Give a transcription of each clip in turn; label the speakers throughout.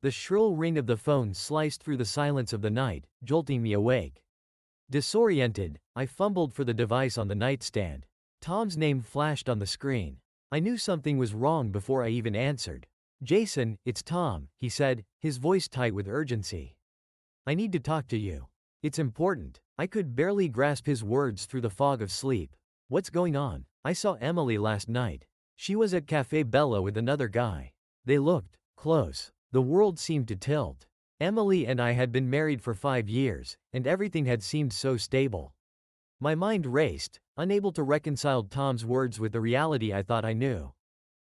Speaker 1: The shrill ring of the phone sliced through the silence of the night, jolting me awake. Disoriented, I fumbled for the device on the nightstand. Tom's name flashed on the screen. I knew something was wrong before I even answered. "Jason, it's Tom," he said, his voice tight with urgency. "I need to talk to you. It's important." I could barely grasp his words through the fog of sleep. "What's going on?" "I saw Emily last night. She was at Cafe Bella with another guy. They looked close." The world seemed to tilt. Emily and I had been married for 5 years, and everything had seemed so stable. My mind raced, unable to reconcile Tom's words with the reality I thought I knew.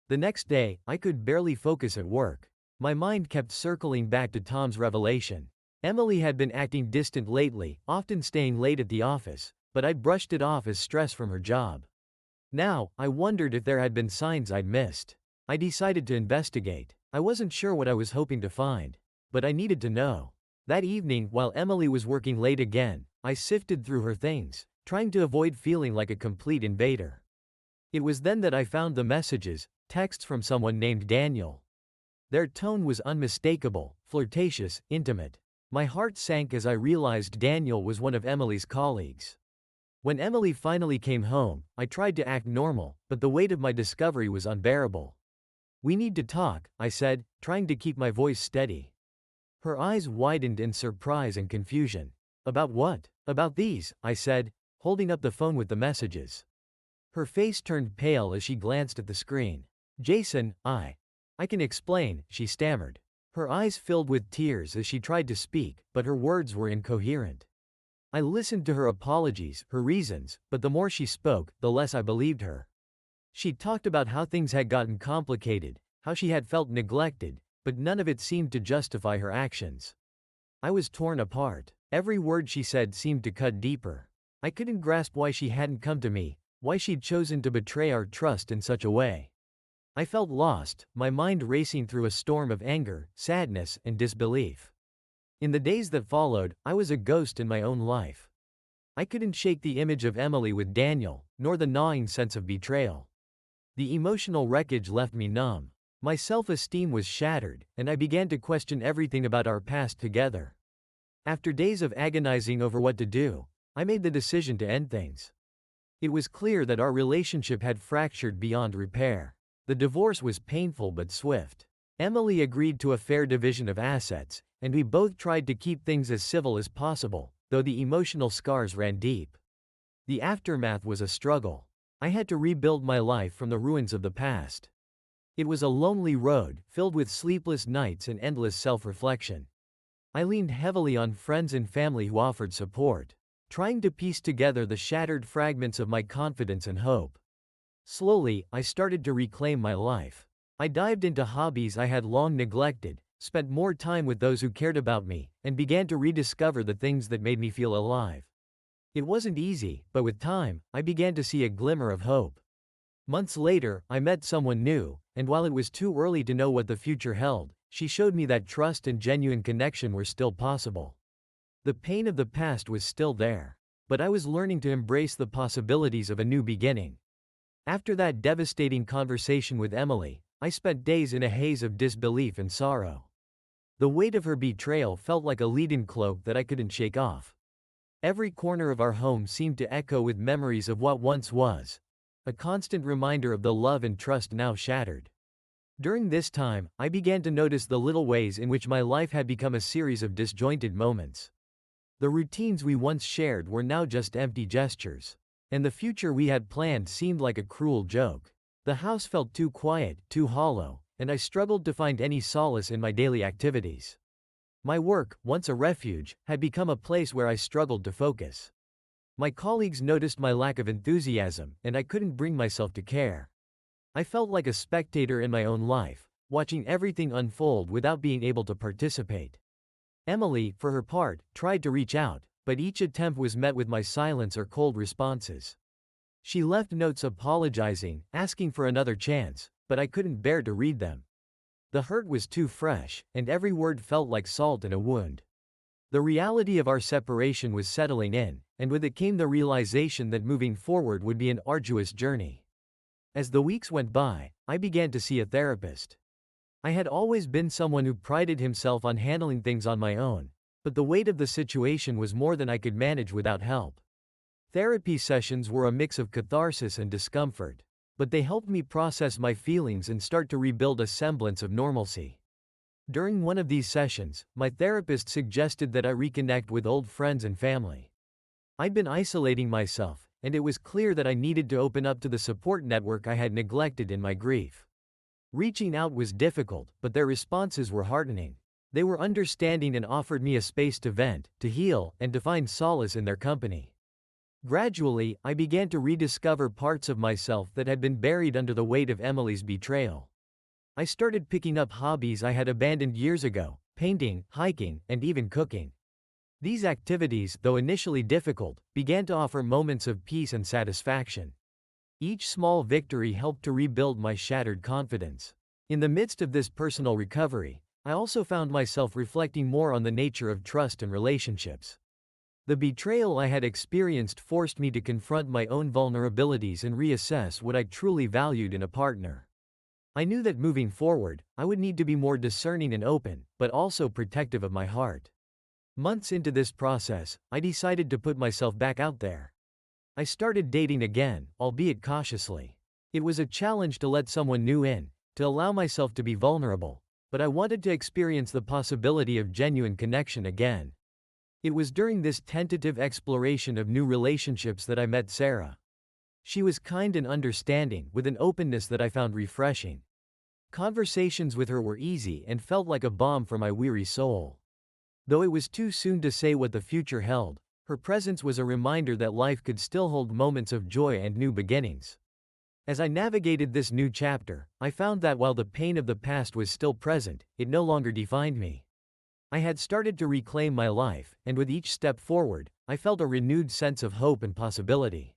Speaker 1: The next day, I could barely focus at work. My mind kept circling back to Tom's revelation. Emily had been acting distant lately, often staying late at the office, but I'd brushed it off as stress from her job. Now, I wondered if there had been signs I'd missed. I decided to investigate. I wasn't sure what I was hoping to find, but I needed to know. That evening, while Emily was working late again, I sifted through her things, trying to avoid feeling like a complete invader. It was then that I found the messages, texts from someone named Daniel. Their tone was unmistakable, flirtatious, intimate. My heart sank as I realized Daniel was one of Emily's colleagues. When Emily finally came home, I tried to act normal, but the weight of my discovery was unbearable. "We need to talk," I said, trying to keep my voice steady. Her eyes widened in surprise and confusion. "About what?" "About these," I said, holding up the phone with the messages. Her face turned pale as she glanced at the screen. "Jason, I can explain," she stammered. Her eyes filled with tears as she tried to speak, but her words were incoherent. I listened to her apologies, her reasons, but the more she spoke, the less I believed her. She talked about how things had gotten complicated, how she had felt neglected, but none of it seemed to justify her actions. I was torn apart. Every word she said seemed to cut deeper. I couldn't grasp why she hadn't come to me, why she'd chosen to betray our trust in such a way. I felt lost, my mind racing through a storm of anger, sadness, and disbelief. In the days that followed, I was a ghost in my own life. I couldn't shake the image of Emily with Daniel, nor the gnawing sense of betrayal. The emotional wreckage left me numb. My self-esteem was shattered, and I began to question everything about our past together. After days of agonizing over what to do, I made the decision to end things. It was clear that our relationship had fractured beyond repair. The divorce was painful but swift. Emily agreed to a fair division of assets, and we both tried to keep things as civil as possible, though the emotional scars ran deep. The aftermath was a struggle. I had to rebuild my life from the ruins of the past. It was a lonely road, filled with sleepless nights and endless self-reflection. I leaned heavily on friends and family who offered support, trying to piece together the shattered fragments of my confidence and hope. Slowly, I started to reclaim my life. I dived into hobbies I had long neglected, spent more time with those who cared about me, and began to rediscover the things that made me feel alive. It wasn't easy, but with time, I began to see a glimmer of hope. Months later, I met someone new, and while it was too early to know what the future held, she showed me that trust and genuine connection were still possible. The pain of the past was still there, but I was learning to embrace the possibilities of a new beginning. After that devastating conversation with Emily, I spent days in a haze of disbelief and sorrow. The weight of her betrayal felt like a leaden cloak that I couldn't shake off. Every corner of our home seemed to echo with memories of what once was, a constant reminder of the love and trust now shattered. During this time, I began to notice the little ways in which my life had become a series of disjointed moments. The routines we once shared were now just empty gestures, and the future we had planned seemed like a cruel joke. The house felt too quiet, too hollow, and I struggled to find any solace in my daily activities. My work, once a refuge, had become a place where I struggled to focus. My colleagues noticed my lack of enthusiasm, and I couldn't bring myself to care. I felt like a spectator in my own life, watching everything unfold without being able to participate. Emily, for her part, tried to reach out, but each attempt was met with my silence or cold responses. She left notes apologizing, asking for another chance, but I couldn't bear to read them. The hurt was too fresh, and every word felt like salt in a wound. The reality of our separation was settling in, and with it came the realization that moving forward would be an arduous journey. As the weeks went by, I began to see a therapist. I had always been someone who prided himself on handling things on my own, but the weight of the situation was more than I could manage without help. Therapy sessions were a mix of catharsis and discomfort, but they helped me process my feelings and start to rebuild a semblance of normalcy. During one of these sessions, my therapist suggested that I reconnect with old friends and family. I'd been isolating myself, and it was clear that I needed to open up to the support network I had neglected in my grief. Reaching out was difficult, but their responses were heartening. They were understanding and offered me a space to vent, to heal, and to find solace in their company. Gradually, I began to rediscover parts of myself that had been buried under the weight of Emily's betrayal. I started picking up hobbies I had abandoned years ago: painting, hiking, and even cooking. These activities, though initially difficult, began to offer moments of peace and satisfaction. Each small victory helped to rebuild my shattered confidence. In the midst of this personal recovery, I also found myself reflecting more on the nature of trust and relationships. The betrayal I had experienced forced me to confront my own vulnerabilities and reassess what I truly valued in a partner. I knew that moving forward, I would need to be more discerning and open, but also protective of my heart. Months into this process, I decided to put myself back out there. I started dating again, albeit cautiously. It was a challenge to let someone new in, to allow myself to be vulnerable, but I wanted to experience the possibility of genuine connection again. It was during this tentative exploration of new relationships that I met Sarah. She was kind and understanding, with an openness that I found refreshing. Conversations with her were easy and felt like a balm for my weary soul. Though it was too soon to say what the future held, her presence was a reminder that life could still hold moments of joy and new beginnings. As I navigated this new chapter, I found that while the pain of the past was still present, it no longer defined me. I had started to reclaim my life, and with each step forward, I felt a renewed sense of hope and possibility.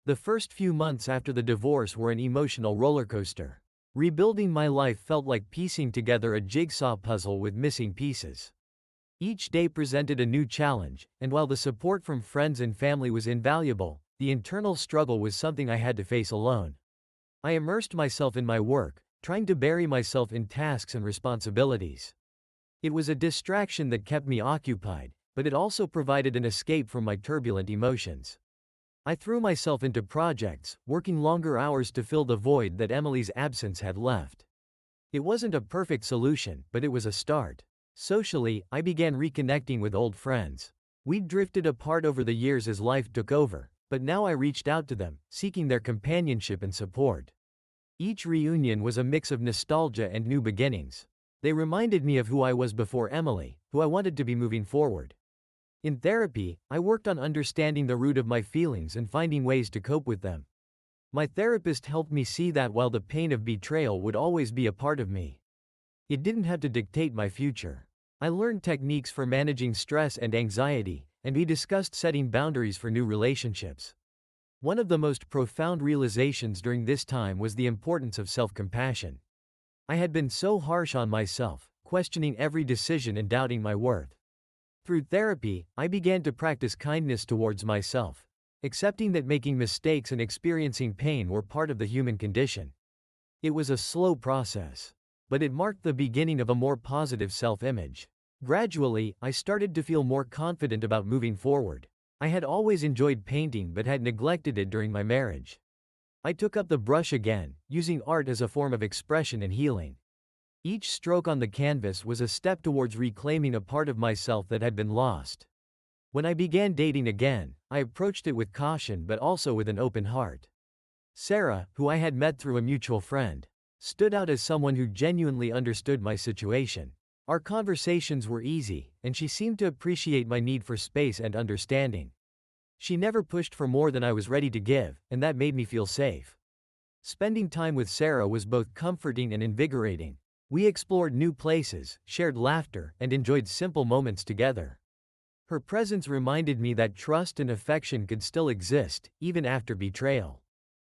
Speaker 1: The first few months after the divorce were an emotional rollercoaster. Rebuilding my life felt like piecing together a jigsaw puzzle with missing pieces. Each day presented a new challenge, and while the support from friends and family was invaluable, the internal struggle was something I had to face alone. I immersed myself in my work, trying to bury myself in tasks and responsibilities. It was a distraction that kept me occupied, but it also provided an escape from my turbulent emotions. I threw myself into projects, working longer hours to fill the void that Emily's absence had left. It wasn't a perfect solution, but it was a start. Socially, I began reconnecting with old friends. We'd drifted apart over the years as life took over, but now I reached out to them, seeking their companionship and support. Each reunion was a mix of nostalgia and new beginnings. They reminded me of who I was before Emily, who I wanted to be moving forward. In therapy, I worked on understanding the root of my feelings and finding ways to cope with them. My therapist helped me see that while the pain of betrayal would always be a part of me, it didn't have to dictate my future. I learned techniques for managing stress and anxiety, and we discussed setting boundaries for new relationships. One of the most profound realizations during this time was the importance of self-compassion. I had been so harsh on myself, questioning every decision and doubting my worth. Through therapy, I began to practice kindness towards myself, accepting that making mistakes and experiencing pain were part of the human condition. It was a slow process, but it marked the beginning of a more positive self-image. Gradually, I started to feel more confident about moving forward. I had always enjoyed painting but had neglected it during my marriage. I took up the brush again, using art as a form of expression and healing. Each stroke on the canvas was a step towards reclaiming a part of myself that had been lost. When I began dating again, I approached it with caution but also with an open heart. Sarah, who I had met through a mutual friend, stood out as someone who genuinely understood my situation. Our conversations were easy, and she seemed to appreciate my need for space and understanding. She never pushed for more than I was ready to give, and that made me feel safe. Spending time with Sarah was both comforting and invigorating. We explored new places, shared laughter, and enjoyed simple moments together. Her presence reminded me that trust and affection could still exist, even after betrayal.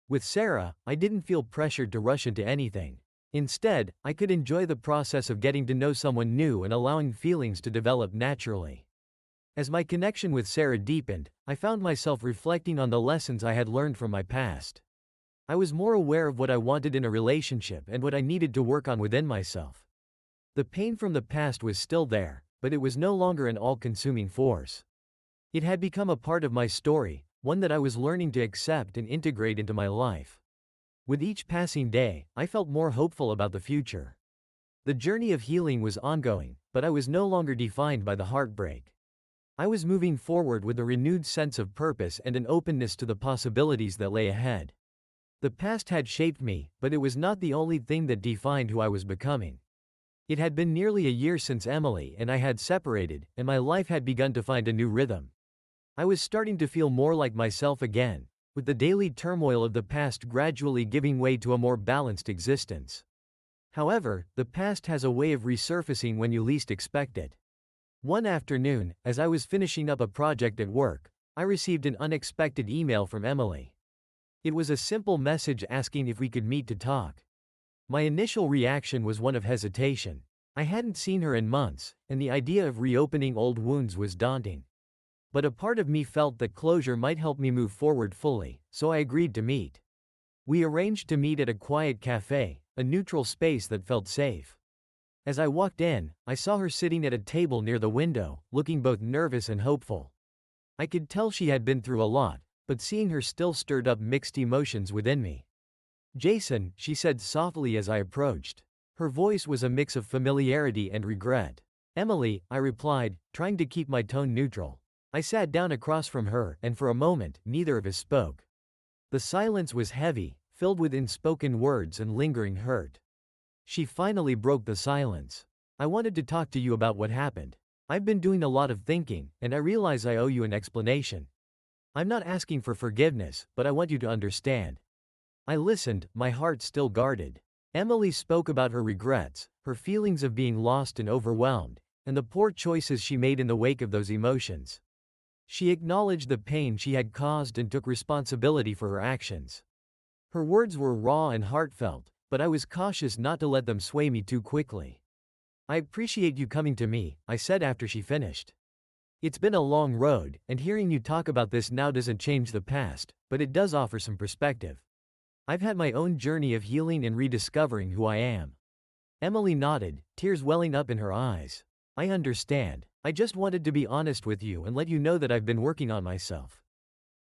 Speaker 1: With Sarah, I didn't feel pressured to rush into anything. Instead, I could enjoy the process of getting to know someone new and allowing feelings to develop naturally. As my connection with Sarah deepened, I found myself reflecting on the lessons I had learned from my past. I was more aware of what I wanted in a relationship and what I needed to work on within myself. The pain from the past was still there, but it was no longer an all-consuming force. It had become a part of my story, one that I was learning to accept and integrate into my life. With each passing day, I felt more hopeful about the future. The journey of healing was ongoing, but I was no longer defined by the heartbreak. I was moving forward with a renewed sense of purpose and an openness to the possibilities that lay ahead. The past had shaped me, but it was not the only thing that defined who I was becoming. It had been nearly a year since Emily and I had separated, and my life had begun to find a new rhythm. I was starting to feel more like myself again, with the daily turmoil of the past gradually giving way to a more balanced existence. However, the past has a way of resurfacing when you least expect it. One afternoon, as I was finishing up a project at work, I received an unexpected email from Emily. It was a simple message asking if we could meet to talk. My initial reaction was one of hesitation. I hadn't seen her in months, and the idea of reopening old wounds was daunting. But a part of me felt that closure might help me move forward fully, so I agreed to meet. We arranged to meet at a quiet cafe, a neutral space that felt safe. As I walked in, I saw her sitting at a table near the window, looking both nervous and hopeful. I could tell she had been through a lot, but seeing her still stirred up mixed emotions within me. "Jason," she said softly as I approached. Her voice was a mix of familiarity and regret. "Emily," I replied, trying to keep my tone neutral. I sat down across from her, and for a moment, neither of us spoke. The silence was heavy, filled with unspoken words and lingering hurt. She finally broke the silence. "I wanted to talk to you about what happened. I've been doing a lot of thinking, and I realize I owe you an explanation. I'm not asking for forgiveness, but I want you to understand." I listened, my heart still guarded. Emily spoke about her regrets, her feelings of being lost and overwhelmed, and the poor choices she made in the wake of those emotions. She acknowledged the pain she had caused and took responsibility for her actions. Her words were raw and heartfelt, but I was cautious not to let them sway me too quickly. "I appreciate you coming to me," I said after she finished. "It's been a long road, and hearing you talk about this now doesn't change the past, but it does offer some perspective. I've had my own journey of healing and rediscovering who I am." Emily nodded, tears welling up in her eyes. "I understand. I just wanted to be honest with you and let you know that I've been working on myself.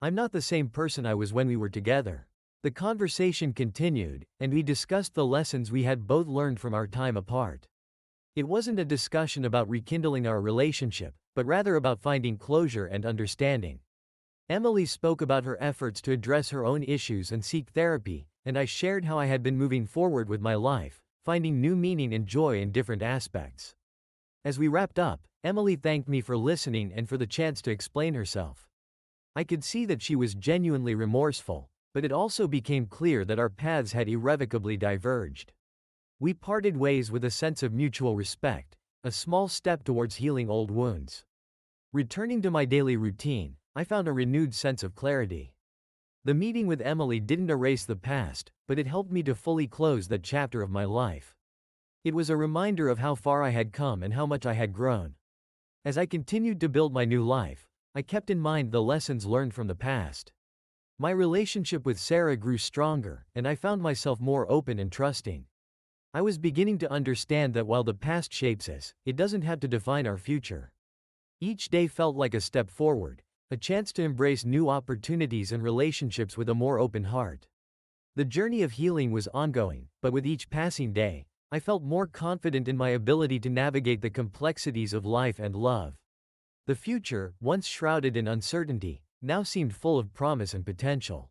Speaker 1: I'm not the same person I was when we were together." The conversation continued, and we discussed the lessons we had both learned from our time apart. It wasn't a discussion about rekindling our relationship, but rather about finding closure and understanding. Emily spoke about her efforts to address her own issues and seek therapy, and I shared how I had been moving forward with my life, finding new meaning and joy in different aspects. As we wrapped up, Emily thanked me for listening and for the chance to explain herself. I could see that she was genuinely remorseful, but it also became clear that our paths had irrevocably diverged. We parted ways with a sense of mutual respect, a small step towards healing old wounds. Returning to my daily routine, I found a renewed sense of clarity. The meeting with Emily didn't erase the past, but it helped me to fully close that chapter of my life. It was a reminder of how far I had come and how much I had grown. As I continued to build my new life, I kept in mind the lessons learned from the past. My relationship with Sarah grew stronger, and I found myself more open and trusting. I was beginning to understand that while the past shapes us, it doesn't have to define our future. Each day felt like a step forward, a chance to embrace new opportunities and relationships with a more open heart. The journey of healing was ongoing, but with each passing day, I felt more confident in my ability to navigate the complexities of life and love. The future, once shrouded in uncertainty, now seemed full of promise and potential.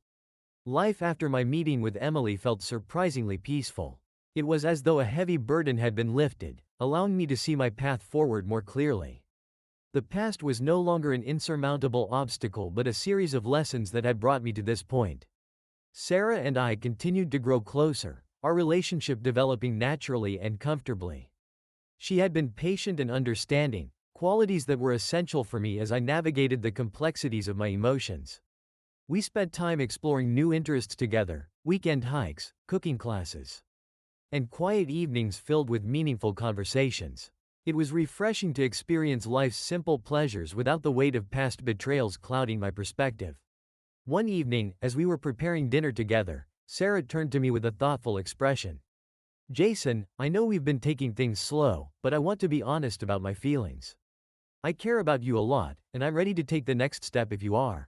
Speaker 1: Life after my meeting with Emily felt surprisingly peaceful. It was as though a heavy burden had been lifted, allowing me to see my path forward more clearly. The past was no longer an insurmountable obstacle but a series of lessons that had brought me to this point. Sarah and I continued to grow closer, our relationship developing naturally and comfortably. She had been patient and understanding, qualities that were essential for me as I navigated the complexities of my emotions. We spent time exploring new interests together, weekend hikes, cooking classes, and quiet evenings filled with meaningful conversations. It was refreshing to experience life's simple pleasures without the weight of past betrayals clouding my perspective. One evening, as we were preparing dinner together, Sarah turned to me with a thoughtful expression. Jason, I know we've been taking things slow, but I want to be honest about my feelings. I care about you a lot, and I'm ready to take the next step if you are.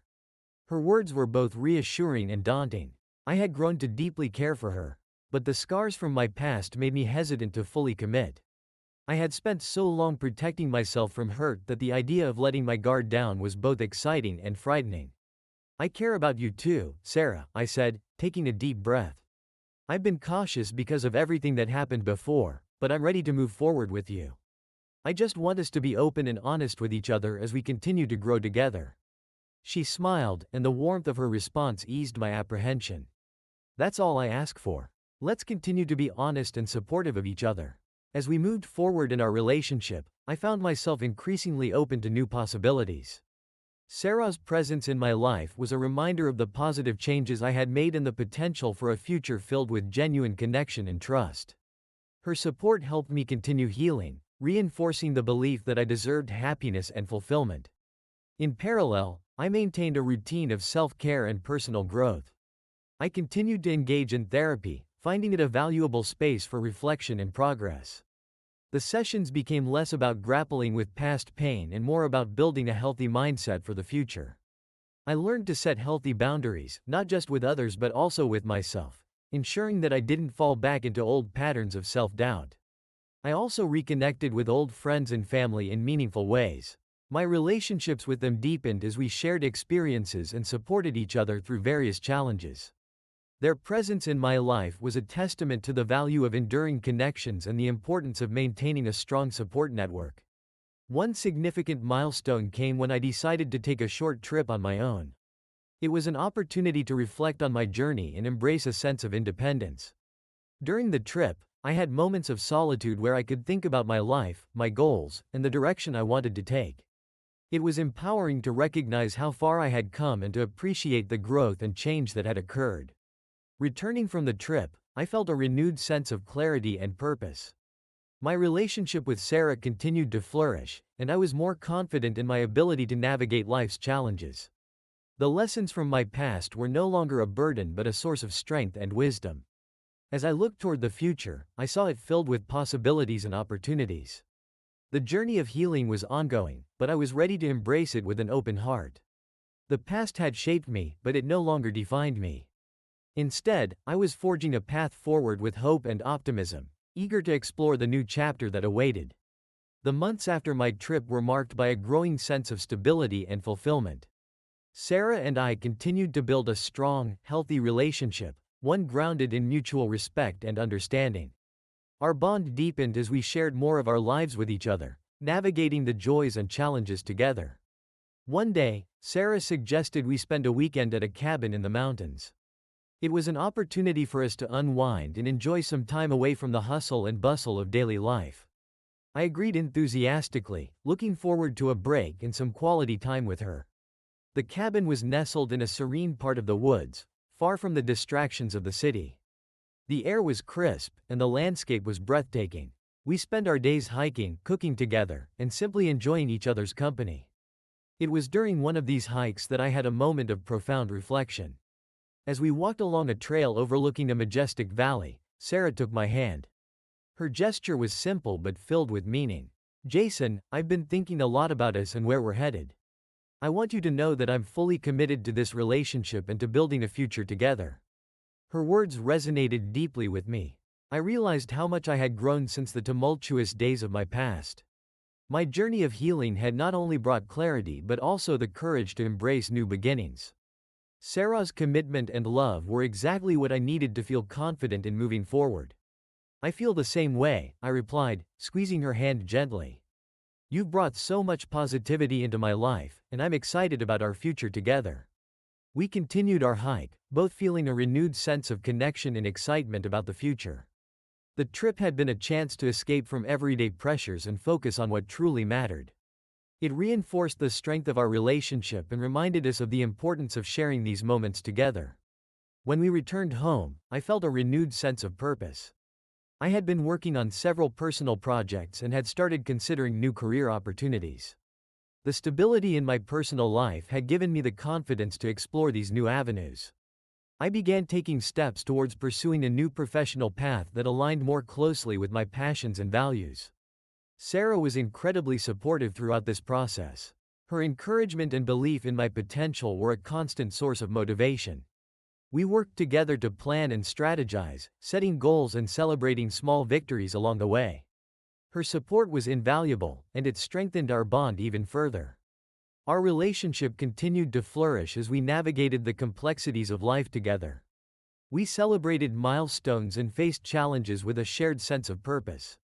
Speaker 1: Her words were both reassuring and daunting. I had grown to deeply care for her, but the scars from my past made me hesitant to fully commit. I had spent so long protecting myself from hurt that the idea of letting my guard down was both exciting and frightening. I care about you too, Sarah, I said, taking a deep breath. I've been cautious because of everything that happened before, but I'm ready to move forward with you. I just want us to be open and honest with each other as we continue to grow together. She smiled, and the warmth of her response eased my apprehension. That's all I ask for. Let's continue to be honest and supportive of each other. As we moved forward in our relationship, I found myself increasingly open to new possibilities. Sarah's presence in my life was a reminder of the positive changes I had made and the potential for a future filled with genuine connection and trust. Her support helped me continue healing, reinforcing the belief that I deserved happiness and fulfillment. In parallel, I maintained a routine of self-care and personal growth. I continued to engage in therapy, finding it a valuable space for reflection and progress. The sessions became less about grappling with past pain and more about building a healthy mindset for the future. I learned to set healthy boundaries, not just with others but also with myself, ensuring that I didn't fall back into old patterns of self-doubt. I also reconnected with old friends and family in meaningful ways. My relationships with them deepened as we shared experiences and supported each other through various challenges. Their presence in my life was a testament to the value of enduring connections and the importance of maintaining a strong support network. One significant milestone came when I decided to take a short trip on my own. It was an opportunity to reflect on my journey and embrace a sense of independence. During the trip, I had moments of solitude where I could think about my life, my goals, and the direction I wanted to take. It was empowering to recognize how far I had come and to appreciate the growth and change that had occurred. Returning from the trip, I felt a renewed sense of clarity and purpose. My relationship with Sarah continued to flourish, and I was more confident in my ability to navigate life's challenges. The lessons from my past were no longer a burden but a source of strength and wisdom. As I looked toward the future, I saw it filled with possibilities and opportunities. The journey of healing was ongoing, but I was ready to embrace it with an open heart. The past had shaped me, but it no longer defined me. Instead, I was forging a path forward with hope and optimism, eager to explore the new chapter that awaited. The months after my trip were marked by a growing sense of stability and fulfillment. Sarah and I continued to build a strong, healthy relationship, one grounded in mutual respect and understanding. Our bond deepened as we shared more of our lives with each other, navigating the joys and challenges together. One day, Sarah suggested we spend a weekend at a cabin in the mountains. It was an opportunity for us to unwind and enjoy some time away from the hustle and bustle of daily life. I agreed enthusiastically, looking forward to a break and some quality time with her. The cabin was nestled in a serene part of the woods, far from the distractions of the city. The air was crisp, and the landscape was breathtaking. We spent our days hiking, cooking together, and simply enjoying each other's company. It was during one of these hikes that I had a moment of profound reflection. As we walked along a trail overlooking a majestic valley, Sarah took my hand. Her gesture was simple but filled with meaning. Jason, I've been thinking a lot about us and where we're headed. I want you to know that I'm fully committed to this relationship and to building a future together. Her words resonated deeply with me. I realized how much I had grown since the tumultuous days of my past. My journey of healing had not only brought clarity but also the courage to embrace new beginnings. Sarah's commitment and love were exactly what I needed to feel confident in moving forward. I feel the same way, I replied, squeezing her hand gently. You've brought so much positivity into my life, and I'm excited about our future together. We continued our hike, both feeling a renewed sense of connection and excitement about the future. The trip had been a chance to escape from everyday pressures and focus on what truly mattered. It reinforced the strength of our relationship and reminded us of the importance of sharing these moments together. When we returned home, I felt a renewed sense of purpose. I had been working on several personal projects and had started considering new career opportunities. The stability in my personal life had given me the confidence to explore these new avenues. I began taking steps towards pursuing a new professional path that aligned more closely with my passions and values. Sarah was incredibly supportive throughout this process. Her encouragement and belief in my potential were a constant source of motivation. We worked together to plan and strategize, setting goals and celebrating small victories along the way. Her support was invaluable, and it strengthened our bond even further. Our relationship continued to flourish as we navigated the complexities of life together. We celebrated milestones and faced challenges with a shared sense of purpose.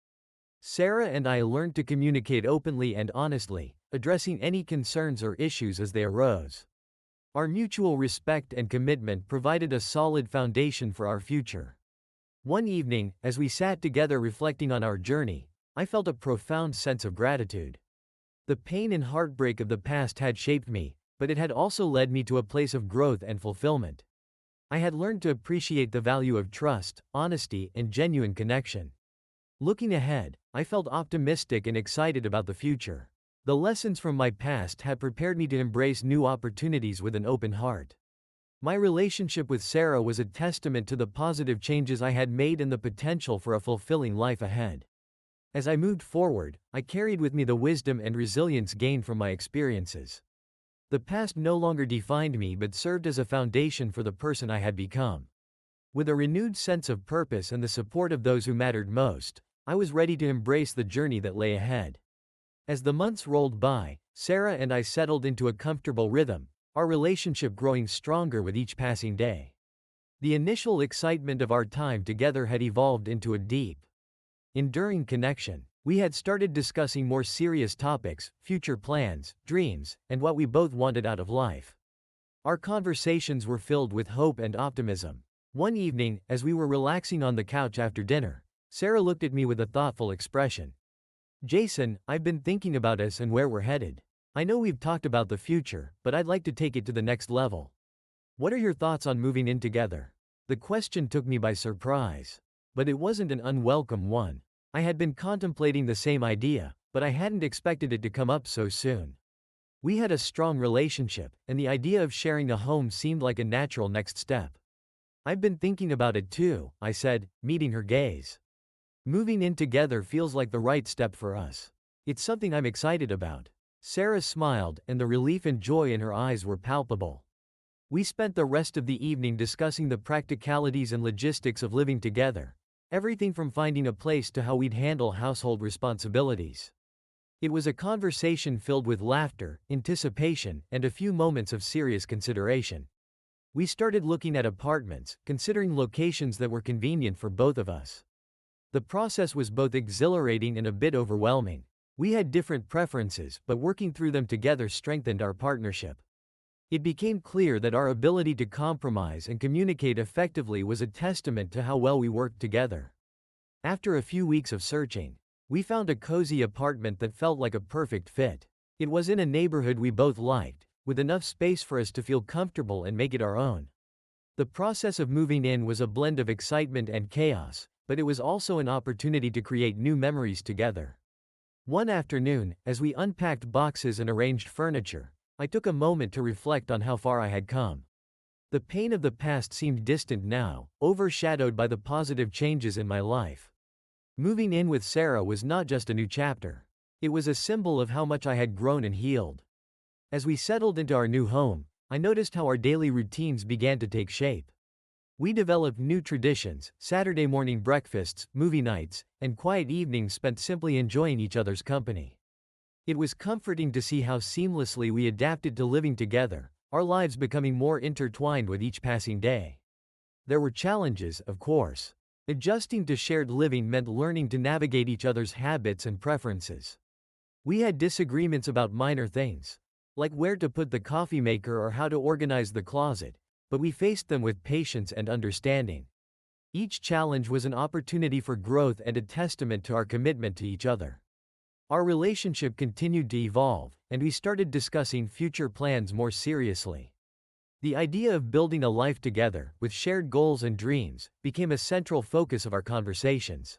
Speaker 1: Sarah and I learned to communicate openly and honestly, addressing any concerns or issues as they arose. Our mutual respect and commitment provided a solid foundation for our future. One evening, as we sat together reflecting on our journey, I felt a profound sense of gratitude. The pain and heartbreak of the past had shaped me, but it had also led me to a place of growth and fulfillment. I had learned to appreciate the value of trust, honesty, and genuine connection. Looking ahead, I felt optimistic and excited about the future. The lessons from my past had prepared me to embrace new opportunities with an open heart. My relationship with Sarah was a testament to the positive changes I had made and the potential for a fulfilling life ahead. As I moved forward, I carried with me the wisdom and resilience gained from my experiences. The past no longer defined me but served as a foundation for the person I had become. With a renewed sense of purpose and the support of those who mattered most, I was ready to embrace the journey that lay ahead. As the months rolled by, Sarah and I settled into a comfortable rhythm, our relationship growing stronger with each passing day. The initial excitement of our time together had evolved into a deep, enduring connection. We had started discussing more serious topics, future plans, dreams, and what we both wanted out of life. Our conversations were filled with hope and optimism. One evening, as we were relaxing on the couch after dinner, Sarah looked at me with a thoughtful expression. "Jason, I've been thinking about us and where we're headed. I know we've talked about the future, but I'd like to take it to the next level. What are your thoughts on moving in together?" The question took me by surprise. But it wasn't an unwelcome one. I had been contemplating the same idea, but I hadn't expected it to come up so soon. We had a strong relationship, and the idea of sharing a home seemed like a natural next step. "I've been thinking about it too," I said, meeting her gaze. "Moving in together feels like the right step for us. It's something I'm excited about." Sarah smiled, and the relief and joy in her eyes were palpable. We spent the rest of the evening discussing the practicalities and logistics of living together, everything from finding a place to how we'd handle household responsibilities. It was a conversation filled with laughter, anticipation, and a few moments of serious consideration. We started looking at apartments, considering locations that were convenient for both of us. The process was both exhilarating and a bit overwhelming. We had different preferences, but working through them together strengthened our partnership. It became clear that our ability to compromise and communicate effectively was a testament to how well we worked together. After a few weeks of searching, we found a cozy apartment that felt like a perfect fit. It was in a neighborhood we both liked, with enough space for us to feel comfortable and make it our own. The process of moving in was a blend of excitement and chaos, but it was also an opportunity to create new memories together. One afternoon, as we unpacked boxes and arranged furniture, I took a moment to reflect on how far I had come. The pain of the past seemed distant now, overshadowed by the positive changes in my life. Moving in with Sarah was not just a new chapter. It was a symbol of how much I had grown and healed. As we settled into our new home, I noticed how our daily routines began to take shape. We developed new traditions: Saturday morning breakfasts, movie nights, and quiet evenings spent simply enjoying each other's company. It was comforting to see how seamlessly we adapted to living together, our lives becoming more intertwined with each passing day. There were challenges, of course. Adjusting to shared living meant learning to navigate each other's habits and preferences. We had disagreements about minor things, like where to put the coffee maker or how to organize the closet, but we faced them with patience and understanding. Each challenge was an opportunity for growth and a testament to our commitment to each other. Our relationship continued to evolve, and we started discussing future plans more seriously. The idea of building a life together, with shared goals and dreams, became a central focus of our conversations.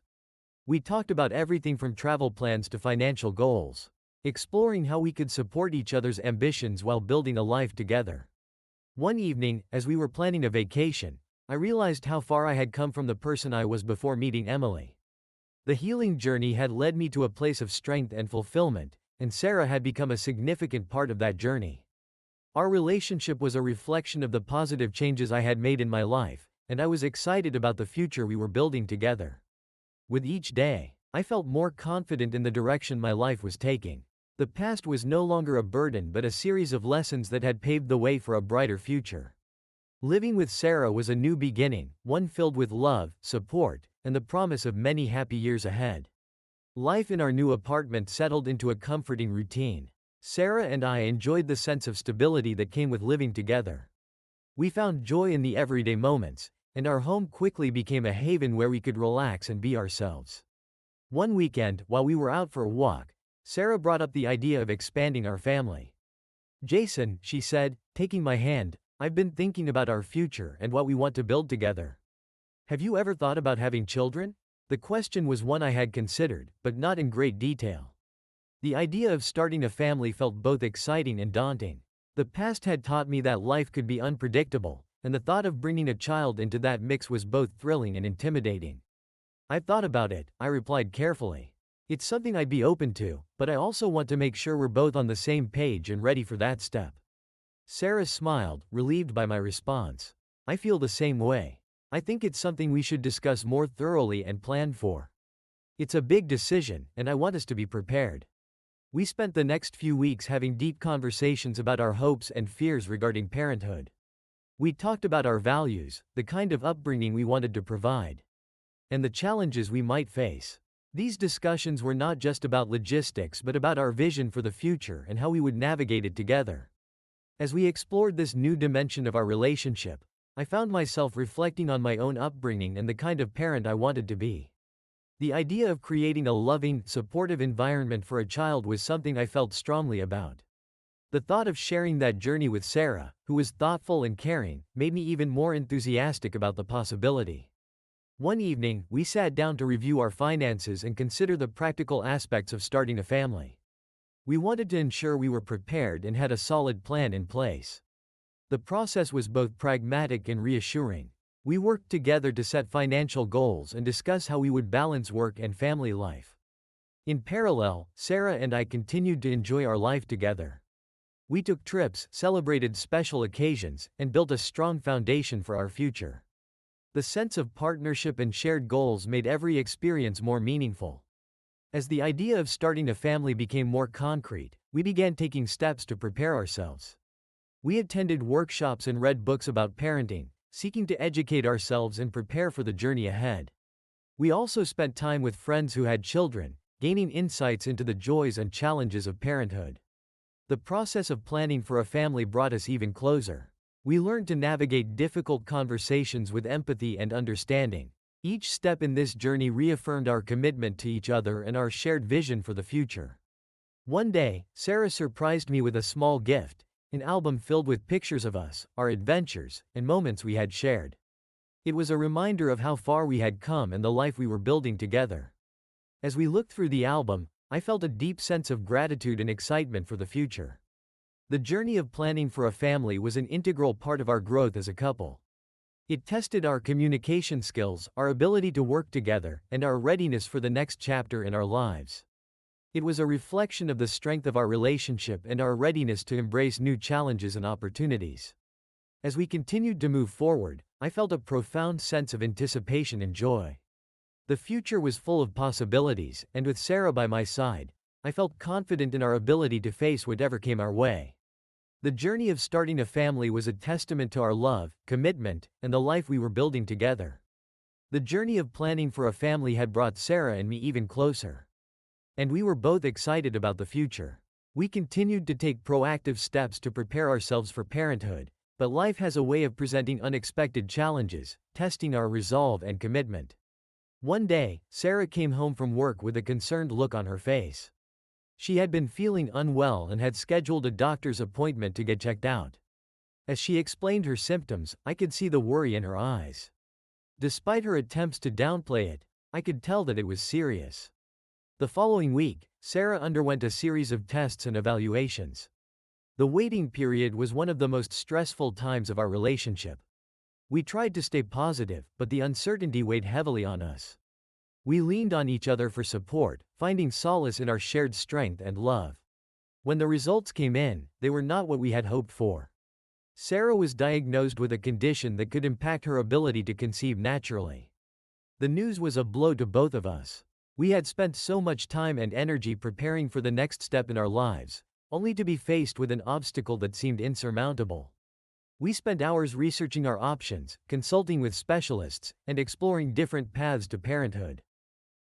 Speaker 1: We talked about everything from travel plans to financial goals, exploring how we could support each other's ambitions while building a life together. One evening, as we were planning a vacation, I realized how far I had come from the person I was before meeting Emily. The healing journey had led me to a place of strength and fulfillment, and Sarah had become a significant part of that journey. Our relationship was a reflection of the positive changes I had made in my life, and I was excited about the future we were building together. With each day, I felt more confident in the direction my life was taking. The past was no longer a burden but a series of lessons that had paved the way for a brighter future. Living with Sarah was a new beginning, one filled with love, support, and the promise of many happy years ahead. Life in our new apartment settled into a comforting routine. Sarah and I enjoyed the sense of stability that came with living together. We found joy in the everyday moments, and our home quickly became a haven where we could relax and be ourselves. One weekend, while we were out for a walk, Sarah brought up the idea of expanding our family. "Jason," she said, taking my hand, "I've been thinking about our future and what we want to build together. Have you ever thought about having children?" The question was one I had considered, but not in great detail. The idea of starting a family felt both exciting and daunting. The past had taught me that life could be unpredictable, and the thought of bringing a child into that mix was both thrilling and intimidating. "I've thought about it," I replied carefully. "It's something I'd be open to, but I also want to make sure we're both on the same page and ready for that step." Sarah smiled, relieved by my response. "I feel the same way. I think it's something we should discuss more thoroughly and plan for. It's a big decision, and I want us to be prepared." We spent the next few weeks having deep conversations about our hopes and fears regarding parenthood. We talked about our values, the kind of upbringing we wanted to provide, and the challenges we might face. These discussions were not just about logistics but about our vision for the future and how we would navigate it together. As we explored this new dimension of our relationship, I found myself reflecting on my own upbringing and the kind of parent I wanted to be. The idea of creating a loving, supportive environment for a child was something I felt strongly about. The thought of sharing that journey with Sarah, who was thoughtful and caring, made me even more enthusiastic about the possibility. One evening, we sat down to review our finances and consider the practical aspects of starting a family. We wanted to ensure we were prepared and had a solid plan in place. The process was both pragmatic and reassuring. We worked together to set financial goals and discuss how we would balance work and family life. In parallel, Sarah and I continued to enjoy our life together. We took trips, celebrated special occasions, and built a strong foundation for our future. The sense of partnership and shared goals made every experience more meaningful. As the idea of starting a family became more concrete, we began taking steps to prepare ourselves. We attended workshops and read books about parenting, seeking to educate ourselves and prepare for the journey ahead. We also spent time with friends who had children, gaining insights into the joys and challenges of parenthood. The process of planning for a family brought us even closer. We learned to navigate difficult conversations with empathy and understanding. Each step in this journey reaffirmed our commitment to each other and our shared vision for the future. One day, Sarah surprised me with a small gift, an album filled with pictures of us, our adventures, and moments we had shared. It was a reminder of how far we had come and the life we were building together. As we looked through the album, I felt a deep sense of gratitude and excitement for the future. The journey of planning for a family was an integral part of our growth as a couple. It tested our communication skills, our ability to work together, and our readiness for the next chapter in our lives. It was a reflection of the strength of our relationship and our readiness to embrace new challenges and opportunities. As we continued to move forward, I felt a profound sense of anticipation and joy. The future was full of possibilities, and with Sarah by my side, I felt confident in our ability to face whatever came our way. The journey of starting a family was a testament to our love, commitment, and the life we were building together. The journey of planning for a family had brought Sarah and me even closer. And we were both excited about the future. We continued to take proactive steps to prepare ourselves for parenthood, but life has a way of presenting unexpected challenges, testing our resolve and commitment. One day, Sarah came home from work with a concerned look on her face. She had been feeling unwell and had scheduled a doctor's appointment to get checked out. As she explained her symptoms, I could see the worry in her eyes. Despite her attempts to downplay it, I could tell that it was serious. The following week, Sarah underwent a series of tests and evaluations. The waiting period was one of the most stressful times of our relationship. We tried to stay positive, but the uncertainty weighed heavily on us. We leaned on each other for support, finding solace in our shared strength and love. When the results came in, they were not what we had hoped for. Sarah was diagnosed with a condition that could impact her ability to conceive naturally. The news was a blow to both of us. We had spent so much time and energy preparing for the next step in our lives, only to be faced with an obstacle that seemed insurmountable. We spent hours researching our options, consulting with specialists, and exploring different paths to parenthood.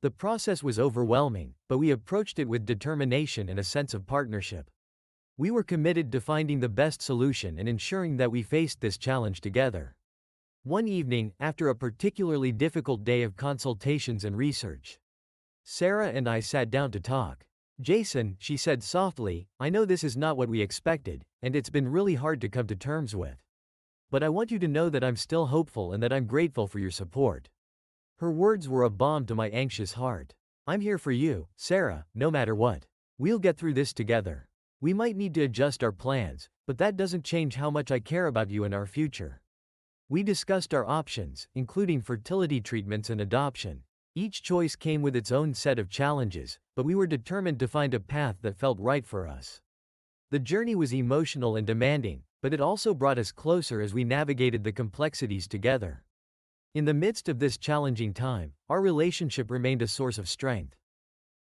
Speaker 1: The process was overwhelming, but we approached it with determination and a sense of partnership. We were committed to finding the best solution and ensuring that we faced this challenge together. One evening, after a particularly difficult day of consultations and research, Sarah and I sat down to talk. "Jason," she said softly, "I know this is not what we expected, and it's been really hard to come to terms with. But I want you to know that I'm still hopeful and that I'm grateful for your support." Her words were a balm to my anxious heart. "I'm here for you, Sarah, no matter what. We'll get through this together. We might need to adjust our plans, but that doesn't change how much I care about you and our future." We discussed our options, including fertility treatments and adoption. Each choice came with its own set of challenges, but we were determined to find a path that felt right for us. The journey was emotional and demanding, but it also brought us closer as we navigated the complexities together. In the midst of this challenging time, our relationship remained a source of strength.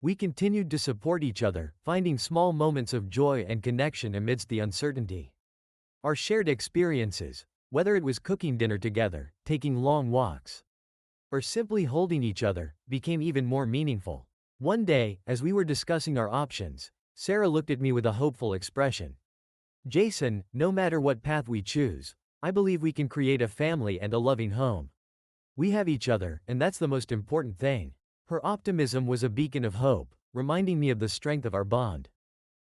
Speaker 1: We continued to support each other, finding small moments of joy and connection amidst the uncertainty. Our shared experiences, whether it was cooking dinner together, taking long walks, or simply holding each other, became even more meaningful. One day, as we were discussing our options, Sarah looked at me with a hopeful expression. "Jason, no matter what path we choose, I believe we can create a family and a loving home. We have each other, and that's the most important thing." Her optimism was a beacon of hope, reminding me of the strength of our bond.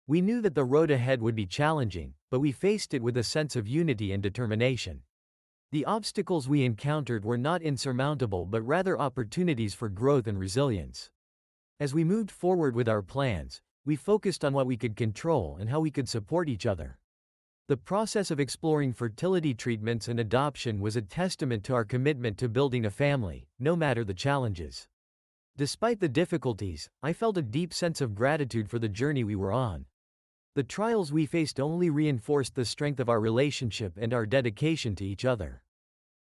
Speaker 1: We knew that the road ahead would be challenging, but we faced it with a sense of unity and determination. The obstacles we encountered were not insurmountable but rather opportunities for growth and resilience. As we moved forward with our plans, we focused on what we could control and how we could support each other. The process of exploring fertility treatments and adoption was a testament to our commitment to building a family, no matter the challenges. Despite the difficulties, I felt a deep sense of gratitude for the journey we were on. The trials we faced only reinforced the strength of our relationship and our dedication to each other.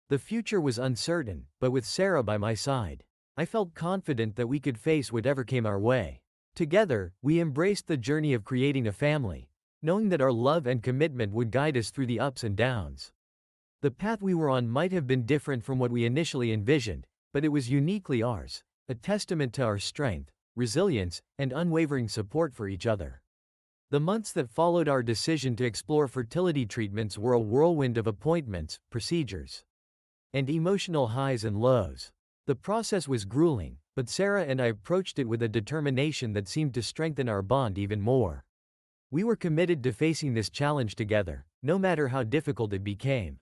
Speaker 1: The future was uncertain, but with Sarah by my side, I felt confident that we could face whatever came our way. Together, we embraced the journey of creating a family, knowing that our love and commitment would guide us through the ups and downs. The path we were on might have been different from what we initially envisioned, but it was uniquely ours, a testament to our strength, resilience, and unwavering support for each other. The months that followed our decision to explore fertility treatments were a whirlwind of appointments, procedures, and emotional highs and lows. The process was grueling, but Sarah and I approached it with a determination that seemed to strengthen our bond even more. We were committed to facing this challenge together, no matter how difficult it became.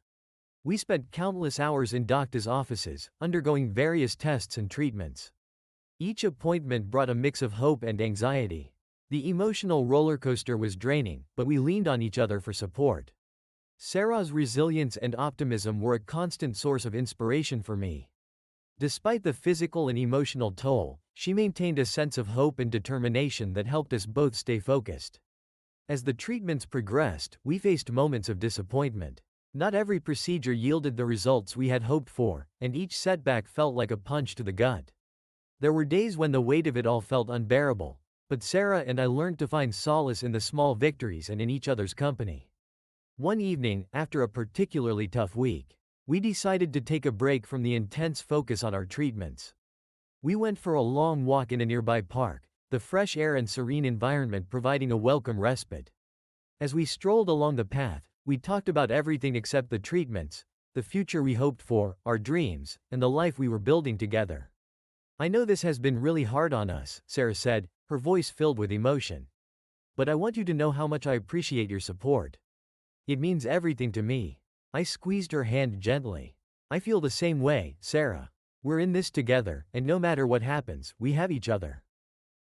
Speaker 1: We spent countless hours in doctors' offices, undergoing various tests and treatments. Each appointment brought a mix of hope and anxiety. The emotional roller coaster was draining, but we leaned on each other for support. Sarah's resilience and optimism were a constant source of inspiration for me. Despite the physical and emotional toll, she maintained a sense of hope and determination that helped us both stay focused. As the treatments progressed, we faced moments of disappointment. Not every procedure yielded the results we had hoped for, and each setback felt like a punch to the gut. There were days when the weight of it all felt unbearable, but Sarah and I learned to find solace in the small victories and in each other's company. One evening, after a particularly tough week, we decided to take a break from the intense focus on our treatments. We went for a long walk in a nearby park, the fresh air and serene environment providing a welcome respite. As we strolled along the path, we talked about everything except the treatments, the future we hoped for, our dreams, and the life we were building together. "I know this has been really hard on us," Sarah said, her voice filled with emotion. "But I want you to know how much I appreciate your support. It means everything to me." I squeezed her hand gently. "I feel the same way, Sarah. We're in this together, and no matter what happens, we have each other.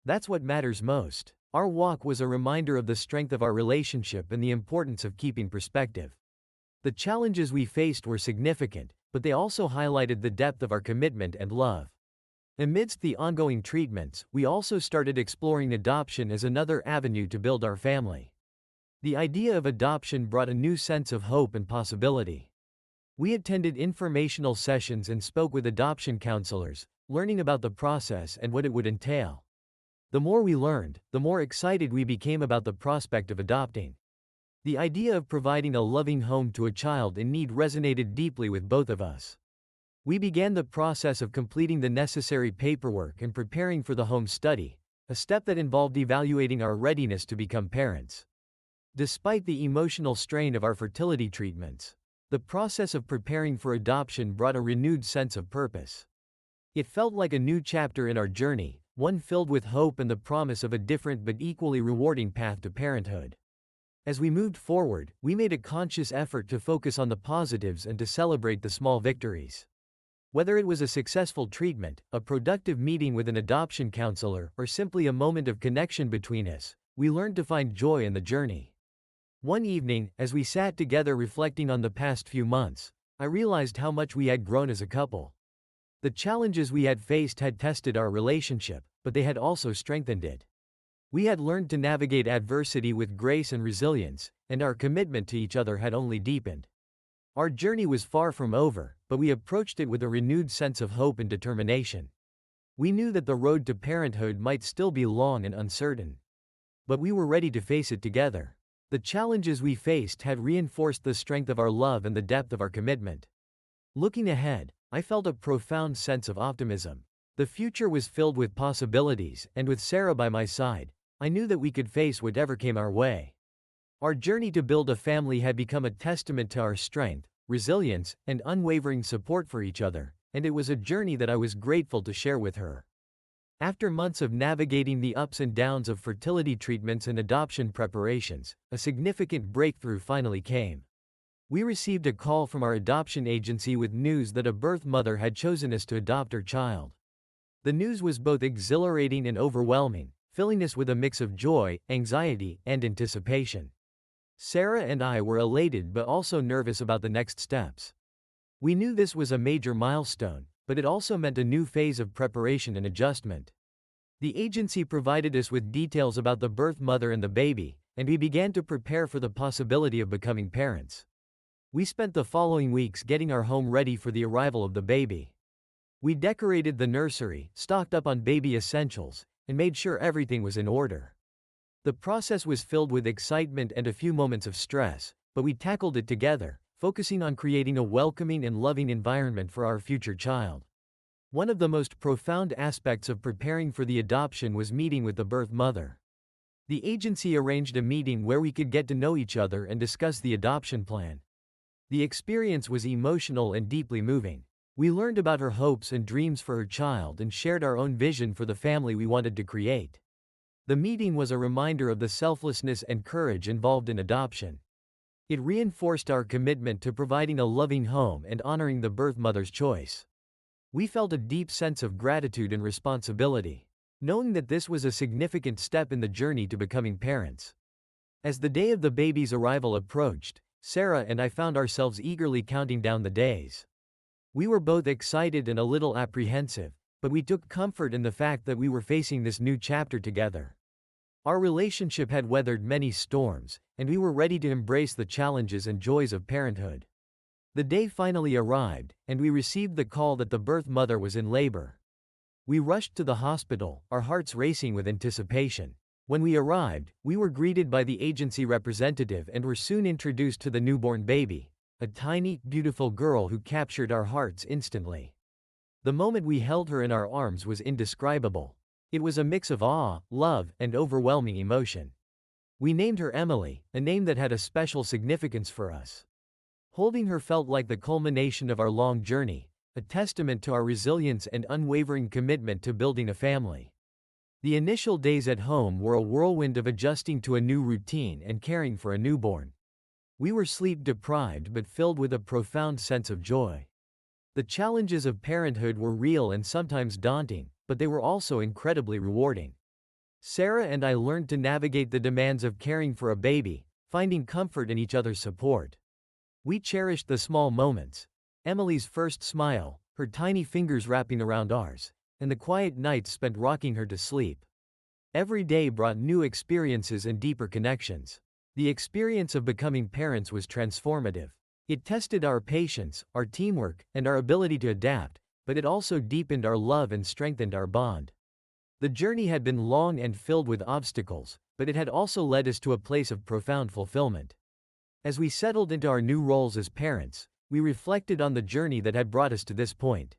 Speaker 1: That's what matters most." Our walk was a reminder of the strength of our relationship and the importance of keeping perspective. The challenges we faced were significant, but they also highlighted the depth of our commitment and love. Amidst the ongoing treatments, we also started exploring adoption as another avenue to build our family. The idea of adoption brought a new sense of hope and possibility. We attended informational sessions and spoke with adoption counselors, learning about the process and what it would entail. The more we learned, the more excited we became about the prospect of adopting. The idea of providing a loving home to a child in need resonated deeply with both of us. We began the process of completing the necessary paperwork and preparing for the home study, a step that involved evaluating our readiness to become parents. Despite the emotional strain of our fertility treatments, the process of preparing for adoption brought a renewed sense of purpose. It felt like a new chapter in our journey, one filled with hope and the promise of a different but equally rewarding path to parenthood. As we moved forward, we made a conscious effort to focus on the positives and to celebrate the small victories. Whether it was a successful treatment, a productive meeting with an adoption counselor, or simply a moment of connection between us, we learned to find joy in the journey. One evening, as we sat together reflecting on the past few months, I realized how much we had grown as a couple. The challenges we had faced had tested our relationship, but they had also strengthened it. We had learned to navigate adversity with grace and resilience, and our commitment to each other had only deepened. Our journey was far from over, but we approached it with a renewed sense of hope and determination. We knew that the road to parenthood might still be long and uncertain. But we were ready to face it together. The challenges we faced had reinforced the strength of our love and the depth of our commitment. Looking ahead, I felt a profound sense of optimism. The future was filled with possibilities, and with Sarah by my side, I knew that we could face whatever came our way. Our journey to build a family had become a testament to our strength, resilience, and unwavering support for each other, and it was a journey that I was grateful to share with her. After months of navigating the ups and downs of fertility treatments and adoption preparations, a significant breakthrough finally came. We received a call from our adoption agency with news that a birth mother had chosen us to adopt her child. The news was both exhilarating and overwhelming, filling us with a mix of joy, anxiety, and anticipation. Sarah and I were elated but also nervous about the next steps. We knew this was a major milestone, but it also meant a new phase of preparation and adjustment. The agency provided us with details about the birth mother and the baby, and we began to prepare for the possibility of becoming parents. We spent the following weeks getting our home ready for the arrival of the baby. We decorated the nursery, stocked up on baby essentials, and made sure everything was in order. The process was filled with excitement and a few moments of stress, but we tackled it together, focusing on creating a welcoming and loving environment for our future child. One of the most profound aspects of preparing for the adoption was meeting with the birth mother. The agency arranged a meeting where we could get to know each other and discuss the adoption plan. The experience was emotional and deeply moving. We learned about her hopes and dreams for her child and shared our own vision for the family we wanted to create. The meeting was a reminder of the selflessness and courage involved in adoption. It reinforced our commitment to providing a loving home and honoring the birth mother's choice. We felt a deep sense of gratitude and responsibility, knowing that this was a significant step in the journey to becoming parents. As the day of the baby's arrival approached, Sarah and I found ourselves eagerly counting down the days. We were both excited and a little apprehensive, but we took comfort in the fact that we were facing this new chapter together. Our relationship had weathered many storms, and we were ready to embrace the challenges and joys of parenthood. The day finally arrived, and we received the call that the birth mother was in labor. We rushed to the hospital, our hearts racing with anticipation. When we arrived, we were greeted by the agency representative and were soon introduced to the newborn baby, a tiny, beautiful girl who captured our hearts instantly. The moment we held her in our arms was indescribable. It was a mix of awe, love, and overwhelming emotion. We named her Emily, a name that had a special significance for us. Holding her felt like the culmination of our long journey, a testament to our resilience and unwavering commitment to building a family. The initial days at home were a whirlwind of adjusting to a new routine and caring for a newborn. We were sleep-deprived but filled with a profound sense of joy. The challenges of parenthood were real and sometimes daunting, but they were also incredibly rewarding. Sarah and I learned to navigate the demands of caring for a baby, finding comfort in each other's support. We cherished the small moments. Emily's first smile, her tiny fingers wrapping around ours, and the quiet nights spent rocking her to sleep. Every day brought new experiences and deeper connections. The experience of becoming parents was transformative. It tested our patience, our teamwork, and our ability to adapt, but it also deepened our love and strengthened our bond. The journey had been long and filled with obstacles, but it had also led us to a place of profound fulfillment. As we settled into our new roles as parents, we reflected on the journey that had brought us to this point.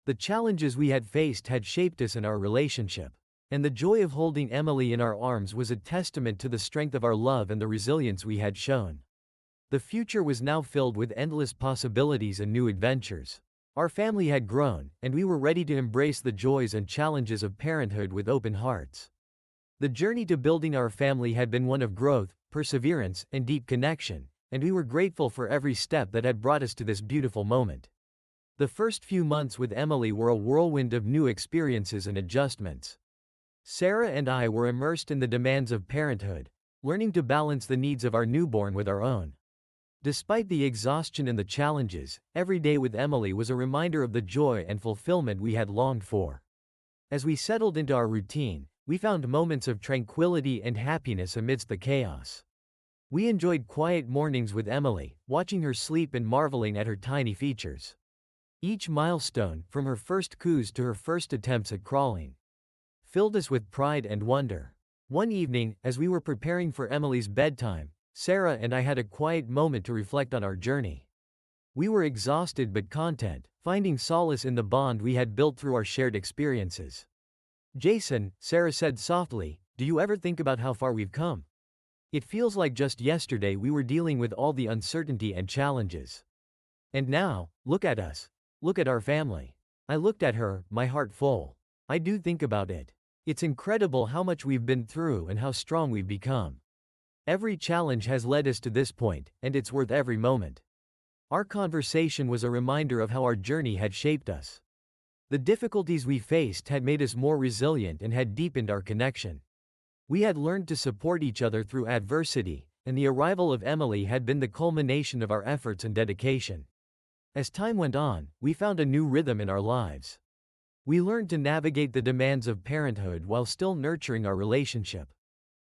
Speaker 1: The challenges we had faced had shaped us in our relationship, and the joy of holding Emily in our arms was a testament to the strength of our love and the resilience we had shown. The future was now filled with endless possibilities and new adventures. Our family had grown, and we were ready to embrace the joys and challenges of parenthood with open hearts. The journey to building our family had been one of growth, perseverance, and deep connection, and we were grateful for every step that had brought us to this beautiful moment. The first few months with Emily were a whirlwind of new experiences and adjustments. Sarah and I were immersed in the demands of parenthood, learning to balance the needs of our newborn with our own. Despite the exhaustion and the challenges, every day with Emily was a reminder of the joy and fulfillment we had longed for. As we settled into our routine, we found moments of tranquility and happiness amidst the chaos. We enjoyed quiet mornings with Emily, watching her sleep and marveling at her tiny features. Each milestone, from her first coos to her first attempts at crawling, filled us with pride and wonder. One evening, as we were preparing for Emily's bedtime, Sarah and I had a quiet moment to reflect on our journey. We were exhausted but content, finding solace in the bond we had built through our shared experiences. "Jason," Sarah said softly, "do you ever think about how far we've come? It feels like just yesterday we were dealing with all the uncertainty and challenges. And now, look at us. Look at our family." I looked at her, my heart full. "I do think about it. It's incredible how much we've been through and how strong we've become. Every challenge has led us to this point, and it's worth every moment." Our conversation was a reminder of how our journey had shaped us. The difficulties we faced had made us more resilient and had deepened our connection. We had learned to support each other through adversity, and the arrival of Emily had been the culmination of our efforts and dedication. As time went on, we found a new rhythm in our lives. We learned to navigate the demands of parenthood while still nurturing our relationship.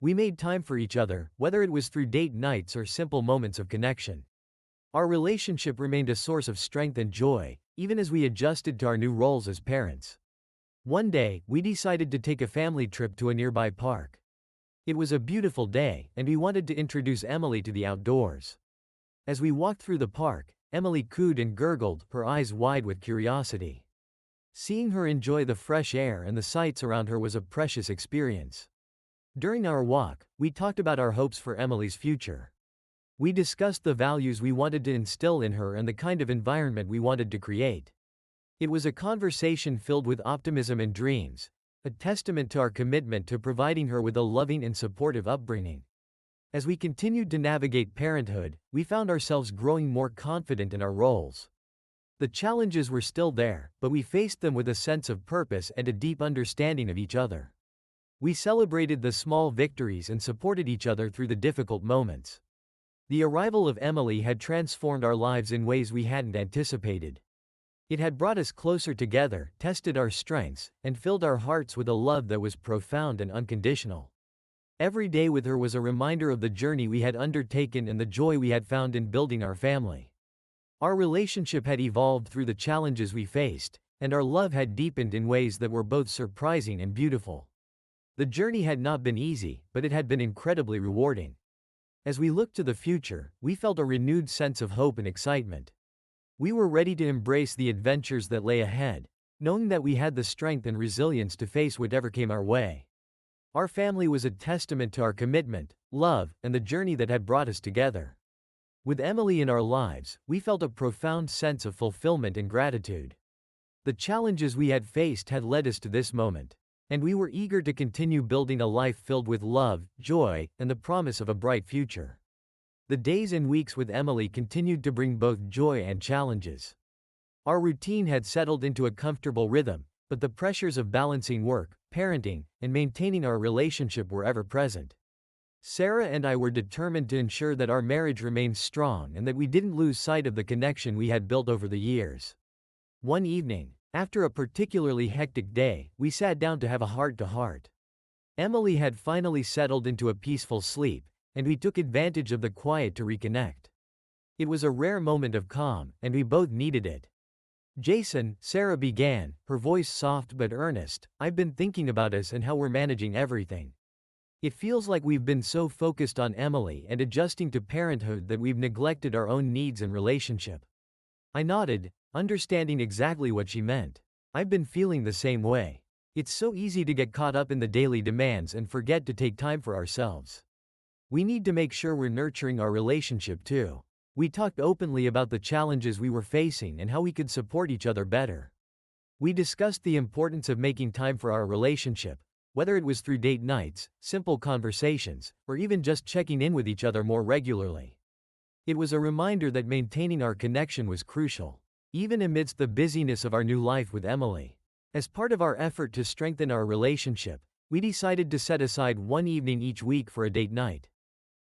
Speaker 1: We made time for each other, whether it was through date nights or simple moments of connection. Our relationship remained a source of strength and joy, even as we adjusted to our new roles as parents. One day, we decided to take a family trip to a nearby park. It was a beautiful day, and we wanted to introduce Emily to the outdoors. As we walked through the park, Emily cooed and gurgled, her eyes wide with curiosity. Seeing her enjoy the fresh air and the sights around her was a precious experience. During our walk, we talked about our hopes for Emily's future. We discussed the values we wanted to instill in her and the kind of environment we wanted to create. It was a conversation filled with optimism and dreams, a testament to our commitment to providing her with a loving and supportive upbringing. As we continued to navigate parenthood, we found ourselves growing more confident in our roles. The challenges were still there, but we faced them with a sense of purpose and a deep understanding of each other. We celebrated the small victories and supported each other through the difficult moments. The arrival of Emily had transformed our lives in ways we hadn't anticipated. It had brought us closer together, tested our strengths, and filled our hearts with a love that was profound and unconditional. Every day with her was a reminder of the journey we had undertaken and the joy we had found in building our family. Our relationship had evolved through the challenges we faced, and our love had deepened in ways that were both surprising and beautiful. The journey had not been easy, but it had been incredibly rewarding. As we looked to the future, we felt a renewed sense of hope and excitement. We were ready to embrace the adventures that lay ahead, knowing that we had the strength and resilience to face whatever came our way. Our family was a testament to our commitment, love, and the journey that had brought us together. With Emily in our lives, we felt a profound sense of fulfillment and gratitude. The challenges we had faced had led us to this moment, and we were eager to continue building a life filled with love, joy, and the promise of a bright future. The days and weeks with Emily continued to bring both joy and challenges. Our routine had settled into a comfortable rhythm, but the pressures of balancing work, parenting, and maintaining our relationship were ever present. Sarah and I were determined to ensure that our marriage remained strong and that we didn't lose sight of the connection we had built over the years. One evening, after a particularly hectic day, we sat down to have a heart-to-heart. Emily had finally settled into a peaceful sleep, and we took advantage of the quiet to reconnect. It was a rare moment of calm, and we both needed it. "Jason," Sarah began, her voice soft but earnest, "I've been thinking about us and how we're managing everything. It feels like we've been so focused on Emily and adjusting to parenthood that we've neglected our own needs and relationship." I nodded, understanding exactly what she meant. I've been feeling the same way. It's so easy to get caught up in the daily demands and forget to take time for ourselves. We need to make sure we're nurturing our relationship too. We talked openly about the challenges we were facing and how we could support each other better. We discussed the importance of making time for our relationship, whether it was through date nights, simple conversations, or even just checking in with each other more regularly. It was a reminder that maintaining our connection was crucial, even amidst the busyness of our new life with Emily. As part of our effort to strengthen our relationship, we decided to set aside one evening each week for a date night.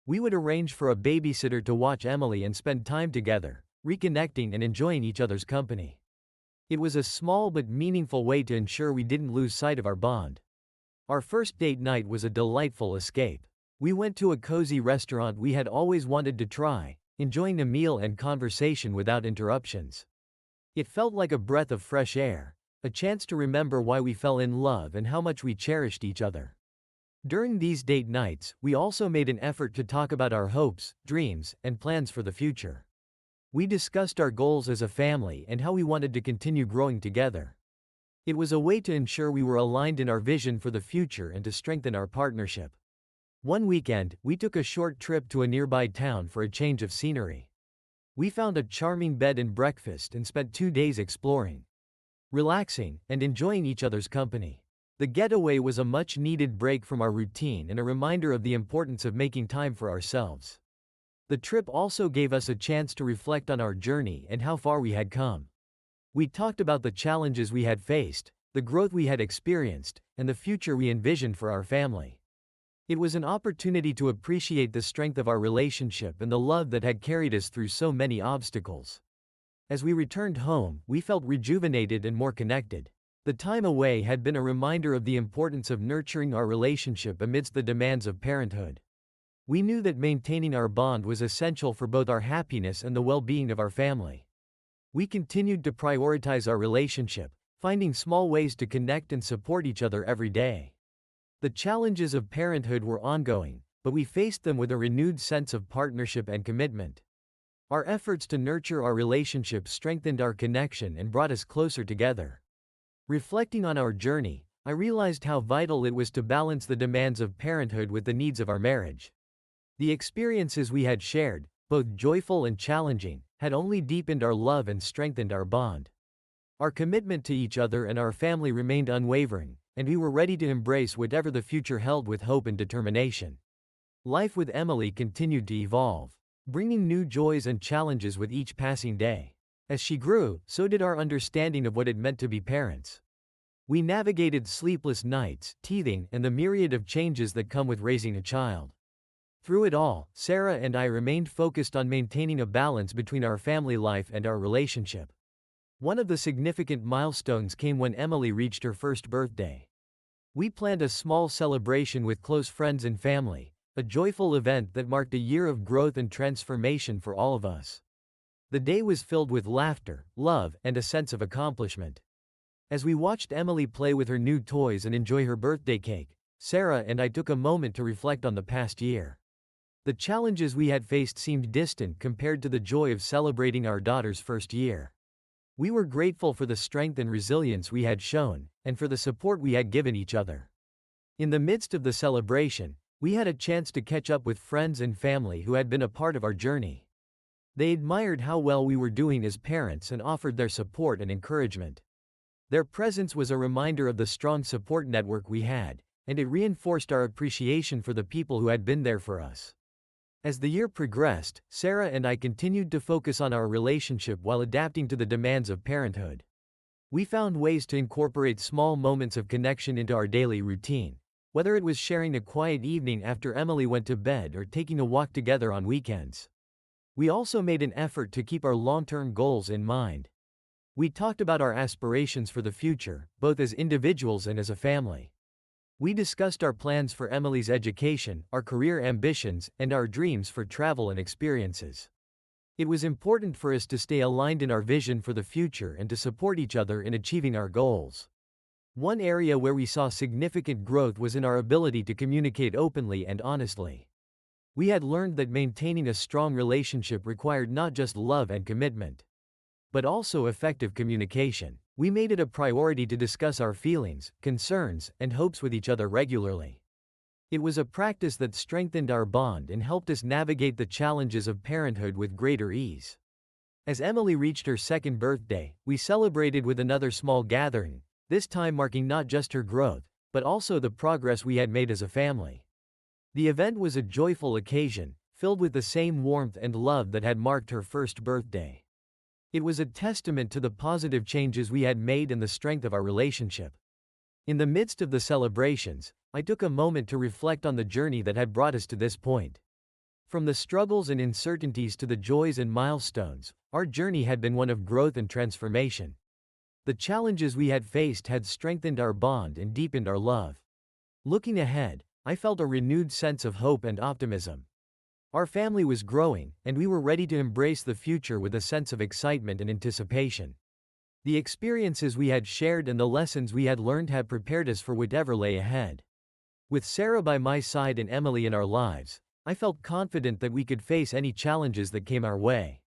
Speaker 1: We would arrange for a babysitter to watch Emily and spend time together, reconnecting and enjoying each other's company. It was a small but meaningful way to ensure we didn't lose sight of our bond. Our first date night was a delightful escape. We went to a cozy restaurant we had always wanted to try, enjoying a meal and conversation without interruptions. It felt like a breath of fresh air, a chance to remember why we fell in love and how much we cherished each other. During these date nights, we also made an effort to talk about our hopes, dreams, and plans for the future. We discussed our goals as a family and how we wanted to continue growing together. It was a way to ensure we were aligned in our vision for the future and to strengthen our partnership. One weekend, we took a short trip to a nearby town for a change of scenery. We found a charming bed and breakfast and spent 2 days exploring, relaxing, and enjoying each other's company. The getaway was a much-needed break from our routine and a reminder of the importance of making time for ourselves. The trip also gave us a chance to reflect on our journey and how far we had come. We talked about the challenges we had faced, the growth we had experienced, and the future we envisioned for our family. It was an opportunity to appreciate the strength of our relationship and the love that had carried us through so many obstacles. As we returned home, we felt rejuvenated and more connected. The time away had been a reminder of the importance of nurturing our relationship amidst the demands of parenthood. We knew that maintaining our bond was essential for both our happiness and the well-being of our family. We continued to prioritize our relationship, finding small ways to connect and support each other every day. The challenges of parenthood were ongoing, but we faced them with a renewed sense of partnership and commitment. Our efforts to nurture our relationship strengthened our connection and brought us closer together. Reflecting on our journey, I realized how vital it was to balance the demands of parenthood with the needs of our marriage. The experiences we had shared, both joyful and challenging, had only deepened our love and strengthened our bond. Our commitment to each other and our family remained unwavering, and we were ready to embrace whatever the future held with hope and determination. Life with Emily continued to evolve, bringing new joys and challenges with each passing day. As she grew, so did our understanding of what it meant to be parents. We navigated sleepless nights, teething, and the myriad of changes that come with raising a child. Through it all, Sarah and I remained focused on maintaining a balance between our family life and our relationship. One of the significant milestones came when Emily reached her first birthday. We planned a small celebration with close friends and family, a joyful event that marked a year of growth and transformation for all of us. The day was filled with laughter, love, and a sense of accomplishment. As we watched Emily play with her new toys and enjoy her birthday cake, Sarah and I took a moment to reflect on the past year. The challenges we had faced seemed distant compared to the joy of celebrating our daughter's first year. We were grateful for the strength and resilience we had shown, and for the support we had given each other. In the midst of the celebration, we had a chance to catch up with friends and family who had been a part of our journey. They admired how well we were doing as parents and offered their support and encouragement. Their presence was a reminder of the strong support network we had, and it reinforced our appreciation for the people who had been there for us. As the year progressed, Sarah and I continued to focus on our relationship while adapting to the demands of parenthood. We found ways to incorporate small moments of connection into our daily routine, whether it was sharing a quiet evening after Emily went to bed or taking a walk together on weekends. We also made an effort to keep our long-term goals in mind. We talked about our aspirations for the future, both as individuals and as a family. We discussed our plans for Emily's education, our career ambitions, and our dreams for travel and experiences. It was important for us to stay aligned in our vision for the future and to support each other in achieving our goals. One area where we saw significant growth was in our ability to communicate openly and honestly. We had learned that maintaining a strong relationship required not just love and commitment, but also effective communication. We made it a priority to discuss our feelings, concerns, and hopes with each other regularly. It was a practice that strengthened our bond and helped us navigate the challenges of parenthood with greater ease. As Emily reached her second birthday, we celebrated with another small gathering, this time marking not just her growth, but also the progress we had made as a family. The event was a joyful occasion, filled with the same warmth and love that had marked her first birthday. It was a testament to the positive changes we had made and the strength of our relationship. In the midst of the celebrations, I took a moment to reflect on the journey that had brought us to this point. From the struggles and uncertainties to the joys and milestones, our journey had been one of growth and transformation. The challenges we had faced had strengthened our bond and deepened our love. Looking ahead, I felt a renewed sense of hope and optimism. Our family was growing, and we were ready to embrace the future with a sense of excitement and anticipation. The experiences we had shared and the lessons we had learned had prepared us for whatever lay ahead. With Sarah by my side and Emily in our lives, I felt confident that we could face any challenges that came our way.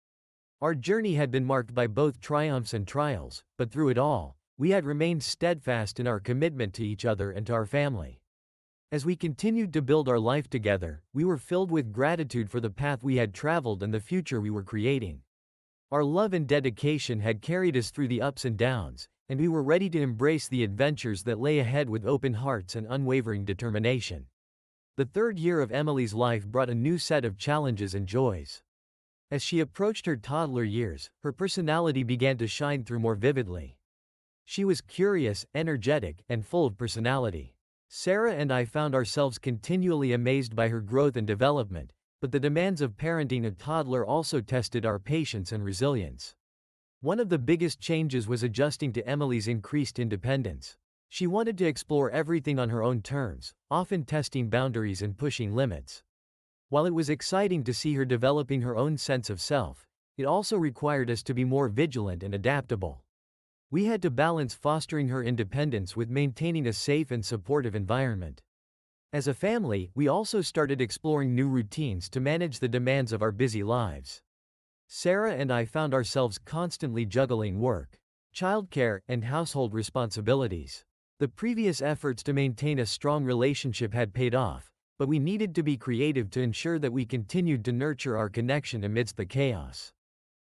Speaker 1: Our journey had been marked by both triumphs and trials, but through it all, we had remained steadfast in our commitment to each other and to our family. As we continued to build our life together, we were filled with gratitude for the path we had traveled and the future we were creating. Our love and dedication had carried us through the ups and downs, and we were ready to embrace the adventures that lay ahead with open hearts and unwavering determination. The third year of Emily's life brought a new set of challenges and joys. As she approached her toddler years, her personality began to shine through more vividly. She was curious, energetic, and full of personality. Sarah and I found ourselves continually amazed by her growth and development, but the demands of parenting a toddler also tested our patience and resilience. One of the biggest changes was adjusting to Emily's increased independence. She wanted to explore everything on her own terms, often testing boundaries and pushing limits. While it was exciting to see her developing her own sense of self, it also required us to be more vigilant and adaptable. We had to balance fostering her independence with maintaining a safe and supportive environment. As a family, we also started exploring new routines to manage the demands of our busy lives. Sarah and I found ourselves constantly juggling work, childcare, and household responsibilities. The previous efforts to maintain a strong relationship had paid off, but we needed to be creative to ensure that we continued to nurture our connection amidst the chaos.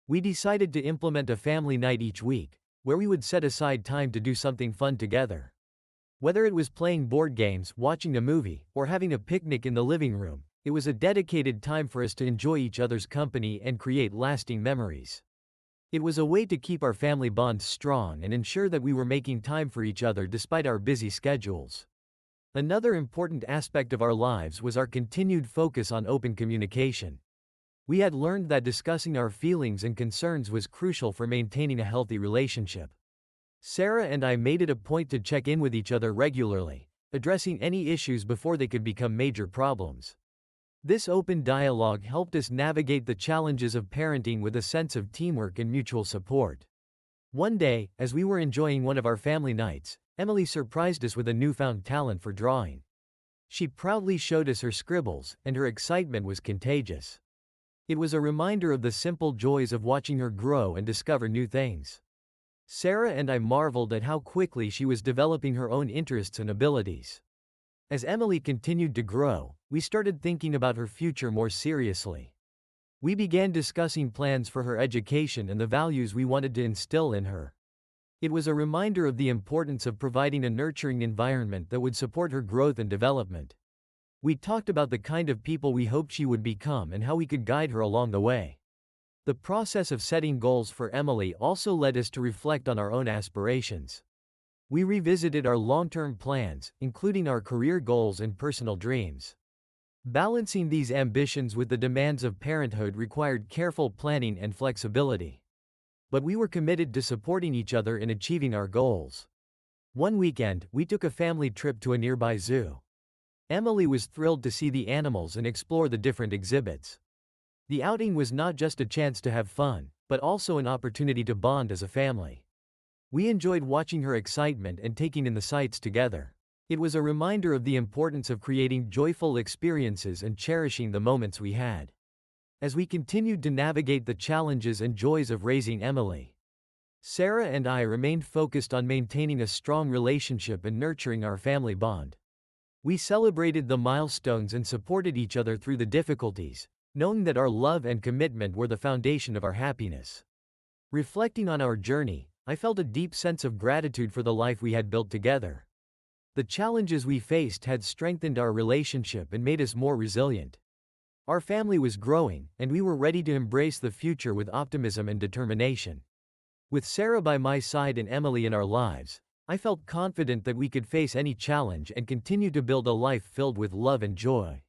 Speaker 1: We decided to implement a family night each week, where we would set aside time to do something fun together. Whether it was playing board games, watching a movie, or having a picnic in the living room, it was a dedicated time for us to enjoy each other's company and create lasting memories. It was a way to keep our family bond strong and ensure that we were making time for each other despite our busy schedules. Another important aspect of our lives was our continued focus on open communication. We had learned that discussing our feelings and concerns was crucial for maintaining a healthy relationship. Sarah and I made it a point to check in with each other regularly, addressing any issues before they could become major problems. This open dialogue helped us navigate the challenges of parenting with a sense of teamwork and mutual support. One day, as we were enjoying one of our family nights, Emily surprised us with a newfound talent for drawing. She proudly showed us her scribbles, and her excitement was contagious. It was a reminder of the simple joys of watching her grow and discover new things. Sarah and I marveled at how quickly she was developing her own interests and abilities. As Emily continued to grow, we started thinking about her future more seriously. We began discussing plans for her education and the values we wanted to instill in her. It was a reminder of the importance of providing a nurturing environment that would support her growth and development. We talked about the kind of people we hoped she would become and how we could guide her along the way. The process of setting goals for Emily also led us to reflect on our own aspirations. We revisited our long-term plans, including our career goals and personal dreams. Balancing these ambitions with the demands of parenthood required careful planning and flexibility. But we were committed to supporting each other in achieving our goals. One weekend, we took a family trip to a nearby zoo. Emily was thrilled to see the animals and explore the different exhibits. The outing was not just a chance to have fun, but also an opportunity to bond as a family. We enjoyed watching her excitement and taking in the sights together. It was a reminder of the importance of creating joyful experiences and cherishing the moments we had. As we continued to navigate the challenges and joys of raising Emily, Sarah and I remained focused on maintaining a strong relationship and nurturing our family bond. We celebrated the milestones and supported each other through the difficulties, knowing that our love and commitment were the foundation of our happiness. Reflecting on our journey, I felt a deep sense of gratitude for the life we had built together. The challenges we faced had strengthened our relationship and made us more resilient. Our family was growing, and we were ready to embrace the future with optimism and determination. With Sarah by my side and Emily in our lives, I felt confident that we could face any challenge and continue to build a life filled with love and joy.